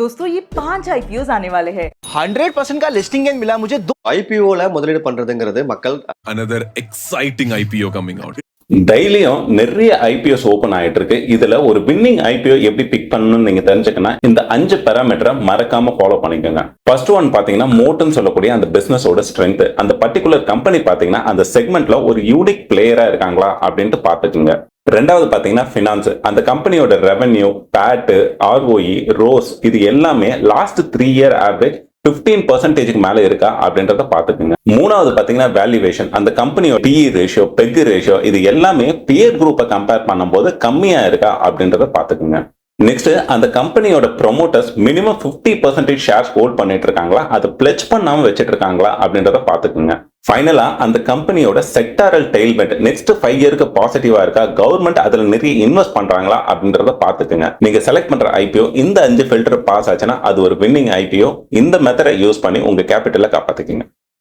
दोस्तों ये 5 IPOs आने वाले हैं। 100% का लिस्टिंग गेन मिला मुझे। ஐபிஓல முதலீடு பண்றதுங்கிறது மக்கள் another exciting IPO coming out. டெய்லியும் நிறைய ஐபிஎஸ் ஓபன் ஆயிட்டு இருக்கு. இதுல ஒரு வின்னிங் ஐபிஓ எப்படி பிக் பண்ணணும்னு நீங்க தெரிஞ்சுக்கணும். இந்த 5 பாராமீட்டரை மறக்காம ஃபாலோ பண்ணிக்கோங்க. ஃபர்ஸ்ட் ஒன் பாத்தீங்கன்னா மோட்னு சொல்லக்கூடிய அந்த பிசினஸோட ஸ்ட்ரென்த். அந்த பர்டிகுலர் கம்பெனி பாத்தீங்கன்னா அந்த செக்மெண்ட்ல ஒரு யூனிக் பிளேயரா இருக்காங்களா அப்படின்ட்டு பாத்துக்குங்க. ரெண்டாவது பாத்தீங்கன்னா பினான்ஸ். அந்த கம்பெனியோட ரெவென்யூ, பேட், ROE, ரோஸ் இது எல்லாமே லாஸ்ட் 3 இயர் ஆவரேஜ் 15% மேல இருக்கா அப்படின்றத பாத்துக்குங்க. மூணாவது பாத்தீங்கன்னா வேல்யூவேஷன். அந்த கம்பெனியோட PE ரேஷியோ, பெக் ரேஷியோ இது எல்லாமே பியர் குரூப்பை கம்பேர் பண்ணும்போது கம்மியா இருக்கா அப்படின்றத பாத்துக்குங்க. நெக்ஸ்ட் அந்த கம்பெனியோட ப்ரொமோட்டர்ஸ் மினிமம் 50% ஷேர்ஸ் ஹோல்ட் பண்ணிட்டு இருக்காங்களா, அது பிளட்ஜ் பண்ணாம வச்சிட்டு இருக்காங்களா அப்படின்றத பாத்துக்குங்க. ஃபைனலா அந்த கம்பெனியோட செக்டாரல் டெயில்மெண்ட் நெக்ஸ்ட் 5 இயருக்கு பாசிட்டிவா இருக்கா, கவர்மெண்ட் அதுல நிறைய இன்வெஸ்ட் பண்றாங்களா அப்படின்றத பாத்துக்குங்க. நீங்க செலக்ட் பண்ற ஐபிஓ இந்த 5 ஃபில்டர் பாஸ் ஆச்சுன்னா அது ஒரு வின்னிங் ஐபிஓ. இந்த மெத்தடை யூஸ் பண்ணி உங்க கேபிட்டலை காப்பாத்திக்கங்க.